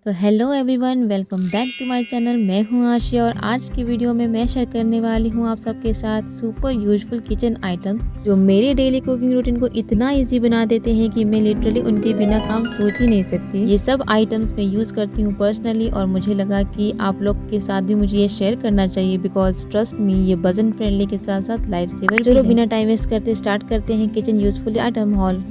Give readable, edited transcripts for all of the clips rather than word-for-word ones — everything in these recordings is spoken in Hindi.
तो hello everyone, welcome back to my channel. मैं हूं आशिया और आज की वीडियो में मैं शेयर करने वाली हूं आप सबके साथ सुपर यूजफुल किचन आइटम्स जो मेरे डेली कुकिंग रूटीन को इतना इजी बना देते हैं कि मैं लिटरली उनके बिना काम सोच ही नहीं सकती। ये सब आइटम्स मैं यूज करती हूँ पर्सनली और मुझे लगा कि आप लोग के साथ भी मुझे ये शेयर करना चाहिए बिकॉज ट्रस्ट मी, ये बजट फ्रेंडली के साथ साथ लाइफ सेवर। चलो बिना टाइम वेस्ट करते स्टार्ट करते हैं किचन यूजफुल आइटम हॉल।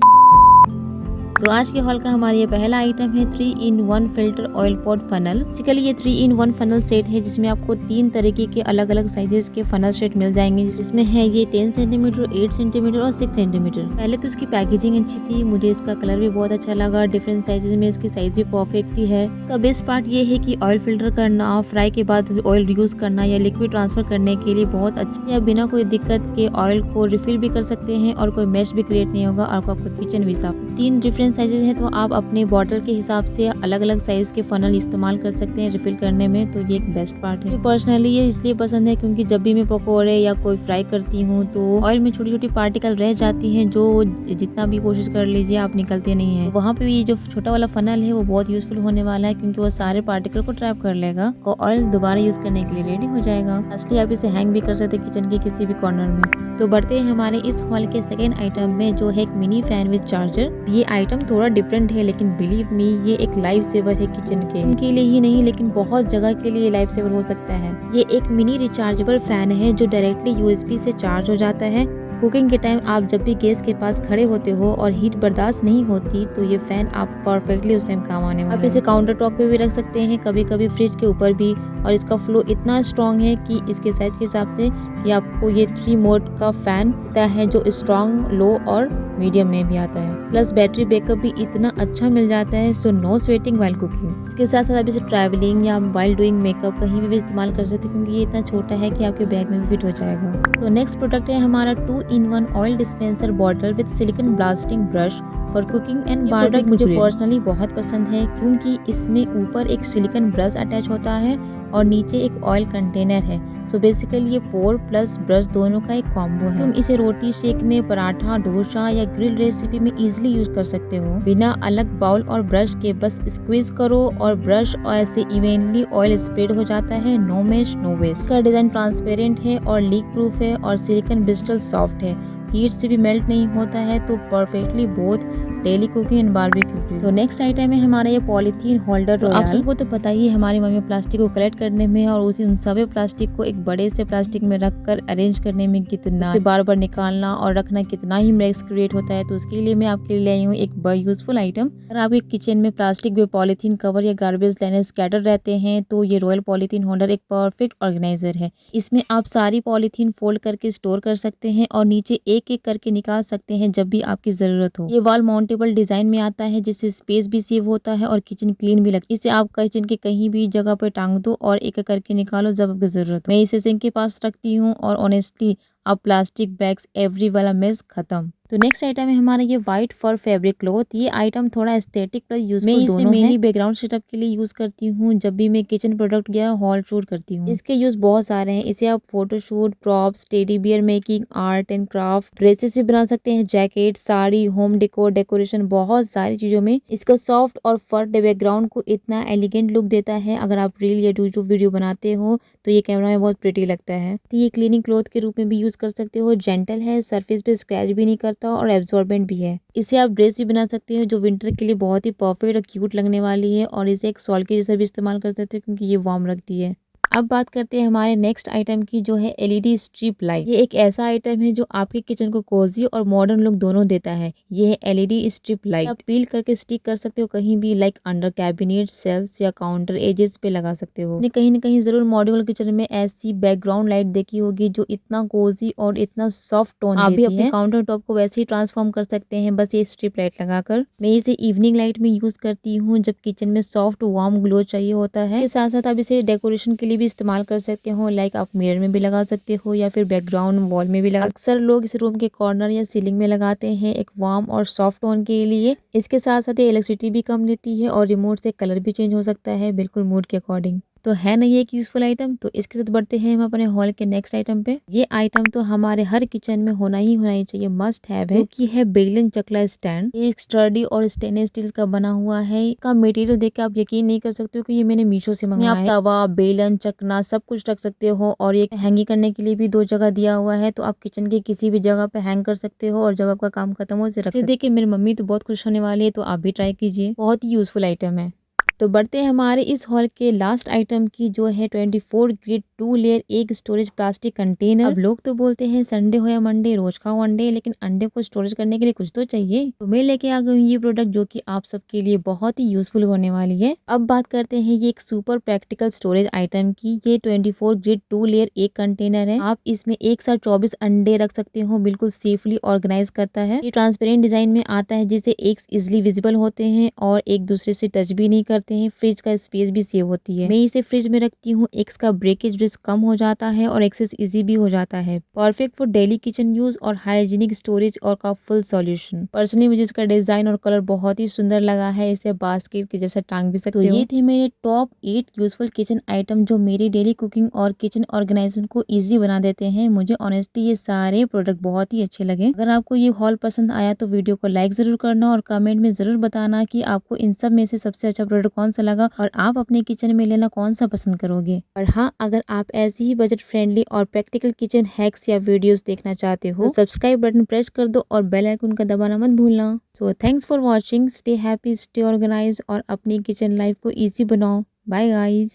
तो आज के हॉल का हमारा ये पहला आइटम है 3-in-1 filter oil pot funnel. Basically ये 3-in-1 फनल सेट है जिसमें आपको 3 तरीके के अलग अलग साइजेस के फनल सेट मिल जाएंगे, जिसमें है ये 10 सेंटीमीटर, 8 सेंटीमीटर और 6 सेंटीमीटर। पहले तो इसकी पैकेजिंग अच्छी थी, मुझे इसका कलर भी बहुत अच्छा लगा। डिफरेंट साइजेस में इसकी साइज भी परफेक्ट ही है। का बेस्ट पार्ट ये है कि ऑयल फिल्टर करना, फ्राई के बाद ऑयल यूज करना या लिक्विड ट्रांसफर करने के लिए बहुत अच्छा है। बिना कोई दिक्कत के ऑयल को रिफिल भी कर सकते हैं और कोई मेश भी क्रिएट नहीं होगा और आपका किचन भी साफ। 3 डिफरेंट साइजेस है तो आप अपने बॉटल के हिसाब से अलग अलग साइज के फनल इस्तेमाल कर सकते हैं रिफिल करने में, तो ये एक बेस्ट पार्ट है। पर्सनली ये इसलिए पसंद है क्योंकि जब भी मैं पकौड़े या कोई फ्राई करती हूँ तो ऑयल में छोटी छोटी पार्टिकल रह जाती हैं जो जितना भी कोशिश कर लीजिए आप निकलते नहीं है। वहाँ पे ये जो छोटा वाला फनल है वो बहुत यूजफुल होने वाला है क्योंकि वो सारे पार्टिकल को ट्रैप कर लेगा और ऑयल दोबारा यूज करने के लिए रेडी हो जाएगा। असली आप इसे हैंग भी कर सकते हैं किचन के किसी भी कॉर्नर में। तो बढ़ते हैं हमारे इस हॉल के सेकेंड आइटम में जो है एक मिनी फैन विद चार्जर। ये आइटम थोड़ा डिफरेंट है लेकिन बिलीव मी ये एक लाइफ सेवर है किचन के इनके लिए ही नहीं लेकिन बहुत जगह के लिए लाइफ सेवर हो सकता है। ये एक मिनी रिचार्जेबल फैन है जो डायरेक्टली यूएसबी से चार्ज हो जाता है। कुकिंग के टाइम आप जब भी गैस के पास खड़े होते हो और हीट बर्दाश्त नहीं होती तो ये फैन आप परफेक्टली उस टाइम काम आने वाला है। आप इसे काउंटर टॉप पे भी रख सकते हैं, कभी कभी फ्रिज के ऊपर भी, और इसका फ्लो इतना स्ट्रॉन्ग है कि इसके साइज के हिसाब से ये आपको ये 3 मोड का फैन देता है जो स्ट्रॉन्ग, लो और मीडियम में भी आता है। प्लस बैटरी बैकअप भी इतना अच्छा मिल जाता है, so no sweating while cooking. इसके साथ साथ आप इसे ट्रैवलिंग या वाइल डूइंग मेकअप कहीं भी इस्तेमाल कर सकते हैं क्योंकि ये इतना छोटा है कि आपके बैग में भी फिट हो जाएगा। तो नेक्स्ट प्रोडक्ट है हमारा 2-in-1 oil dispenser bottle with silicon blasting brush for cooking and barbecue. मुझे पर्सनली बहुत पसंद है क्योंकि इसमें ऊपर एक सिलिकॉन ब्रश अटैच होता है और नीचे एक ऑयल कंटेनर है। सो बेसिकली ये पोर प्लस ब्रश दोनों का एक कॉम्बो है। तुम इसे रोटी सेकने, पराठा, डोसा या ग्रिल रेसिपी में इजीली यूज कर सकते हो। बिना अलग बाउल और ब्रश के बस स्क्वीज करो और ब्रश और ऐसे इवेनली ऑयल स्प्रेड हो जाता है। No mess no waste. इसका डिजाइन ट्रांसपेरेंट है और लीक प्रूफ है और सिलिकॉन ब्रिस्टल सॉफ्ट है, हीट से भी मेल्ट नहीं होता है, तो perfectly both daily cooking and barbecue. तो नेक्स्ट आइटम है हमारा ये पॉलीथीन होल्डर। तो आप सबको तो पता ही है हमारी मम्मी प्लास्टिक को कलेक्ट करने में और उन सभी प्लास्टिक को एक बड़े से प्लास्टिक में रखकर अरेंज करने में कितना बार बार निकालना और रखना कितना ही मेस क्रिएट होता है। तो उसके लिए मैं आपके लिए आई हूँ एक बड़ा यूजफुल आइटम। अगर आपके किचन में प्लास्टिक में पॉलीथीन कवर या गार्बेज लाइनर स्कैटर रहते हैं तो ये रॉयल पॉलीथीन होल्डर एक परफेक्ट ऑर्गेनाइजर है। इसमें आप सारी पॉलीथीन फोल्ड करके स्टोर कर सकते हैं और नीचे एक एक करके निकाल सकते हैं जब भी आपकी जरूरत हो। ये वॉल माउंटेबल डिजाइन में आता है जिससे स्पेस भी सेव होता है और किचन क्लीन भी लगता है। इसे आप किचन के कहीं भी जगह पर टांग दो और एक एक करके निकालो जब आपकी जरूरत हो। मैं इसे सिंक के पास रखती हूँ और ऑनेस्टली अब प्लास्टिक बैग्स एवरी वाला मेस खत्म। तो नेक्स्ट आइटम है हमारा ये व्हाइट फर फैब्रिक क्लॉथ। ये आइटम थोड़ा एस्थेटिक प्लस यूजफुल दोनों है। मेनली बैकग्राउंड सेटअप के लिए यूज करती हूँ जब भी मैं किचन प्रोडक्ट या हॉल शूट करती हूँ। इसके यूज बहुत सारे हैं। इसे आप photoshoot, props, teddy bear making, art and craft, dresses भी बना सकते हैं, jacket, sari, home decor, decoration, बहुत सारी चीजों में। इसका सॉफ्ट और फर बैकग्राउंड को इतना एलिगेंट लुक देता है। अगर आप रील या यूट्यूब वीडियो बनाते हो तो ये कैमरा में बहुत प्रिटी लगता है। तो ये क्लीनिंग क्लॉथ के रूप में भी यूज कर सकते हो। जेंटल है, सरफेस पे स्क्रैच भी नहीं करता और एब्जॉर्बेंट भी है। इसे आप ड्रेस भी बना सकते हो जो विंटर के लिए बहुत ही परफेक्ट और क्यूट लगने वाली है, और इसे एक सॉल के जैसा भी इस्तेमाल कर सकते हो क्योंकि ये वार्म रखती है। अब बात करते हैं हमारे नेक्स्ट आइटम की जो है एलईडी स्ट्रिप लाइट। ये एक ऐसा आइटम है जो आपके किचन को कोजी और मॉडर्न लुक दोनों देता है। ये है एलईडी स्ट्रिप लाइट। आप पील करके स्टिक कर सकते हो कहीं भी, लाइक अंडर कैबिनेट, शेल्फ्स या काउंटर एजेस पे लगा सकते हो। आपने कहीं न कहीं जरूर मॉड्यूलर किचन में ऐसी बैकग्राउंड लाइट देखी होगी जो इतना कोजी और इतना सॉफ्ट टोन देती है। आप भी अपने काउंटर टॉप को वैसे ही ट्रांसफॉर्म कर सकते हैं बस ये स्ट्रिप लाइट लगाकर। मैं इसे इवनिंग लाइट में यूज करती हूँ जब किचन में सॉफ्ट वार्म ग्लो चाहिए होता है। इसके साथ साथ आप इसे डेकोरेशन के लिए भी इस्तेमाल कर सकते हो, लाइक आप मिरर में भी लगा सकते हो या फिर बैकग्राउंड वॉल में भी लगा। अक्सर लोग इस रूम के कॉर्नर या सीलिंग में लगाते हैं एक वार्म और सॉफ्ट टोन के लिए। इसके साथ साथ ये इलेक्ट्रिसिटी भी कम लेती है और रिमोट से कलर भी चेंज हो सकता है बिल्कुल मूड के अकॉर्डिंग। तो है ना ये एक यूजफुल आइटम। तो इसके साथ बढ़ते हैं हम अपने हॉल के नेक्स्ट आइटम पे। ये आइटम तो हमारे हर किचन में होना ही चाहिए, मस्ट हैव है, क्योंकि है बेलन चकला स्टैंड। ये स्टर्डी और स्टेनलेस स्टील का बना हुआ है। इसका मटेरियल देख के आप यकीन नहीं कर सकते हो कि ये मैंने मीशो से मंगाया है। आप तवा, बेलन, चकना सब कुछ रख सकते हो और ये हैंगिंग करने के लिए भी 2 जगह दिया हुआ है, तो आप किचन के किसी भी जगह पे हैंग कर सकते हो और जब आपका काम खत्म हो इसे रख सकते हो। देखिए मेरी मम्मी तो बहुत खुश होने वाली है, तो आप भी ट्राई कीजिए, बहुत ही यूजफुल आइटम है। तो बढ़ते हैं हमारे इस हॉल के लास्ट आइटम की, जो है 24 grid 2 layer egg storage plastic container. अब लोग तो बोलते हैं संडे हो या मंडे रोज खाओ अंडे, लेकिन अंडे को स्टोरेज करने के लिए कुछ तो चाहिए। तो मैं लेके आ गई हूँ ये प्रोडक्ट, जो कि आप सबके लिए बहुत ही यूजफुल होने वाली है। अब बात करते हैं ये एक सुपर प्रैक्टिकल स्टोरेज आइटम की। ये 24 ग्रिड 2 लेयर एग कंटेनर है। आप इसमें एक साथ 24 अंडे रख सकते हो, बिल्कुल सेफली ऑर्गेनाइज करता है। ये ट्रांसपेरेंट डिजाइन में आता है, जिससे एग्स इजिली विजिबल होते हैं और एक दूसरे से टच भी नहीं करते हैं। फ्रिज का स्पेस भी सेव होती है। मैं इसे फ्रिज में रखती हूँ, एग्स का ब्रेकेज रिस्क कम हो जाता है और एक्सेस इजी भी हो जाता है। Perfect for daily kitchen use और हाइजीनिक स्टोरेज और का फुल सॉल्यूशन। पर्सनली मुझे इसका डिजाइन और कलर बहुत ही सुंदर लगा है, इसे बास्केट के जैसा टांग भी सकते हो। ये थे मेरे टॉप 8 यूजफुल किचन आइटम, जो मेरी डेली कुकिंग और किचन ऑर्गेनाइजेशन को ईजी बना देते हैं। मुझे ऑनेस्टली ये सारे प्रोडक्ट बहुत ही अच्छे लगे। अगर आपको ये हॉल पसंद आया तो वीडियो को लाइक जरूर करना और कमेंट में जरूर बताना कि आपको इन सब में से सबसे अच्छा प्रोडक्ट कौन सा लगा और आप अपने किचन में लेना कौन सा पसंद करोगे। और हाँ, अगर आप ऐसे ही बजट फ्रेंडली और प्रैक्टिकल किचन हैक्स या वीडियोस देखना चाहते हो तो सब्सक्राइब बटन प्रेस कर दो और बेल आइकन का दबाना मत भूलना। So thanks for watching, stay happy, stay organise और अपनी किचन लाइफ को ईजी बनाओ। Bye guys.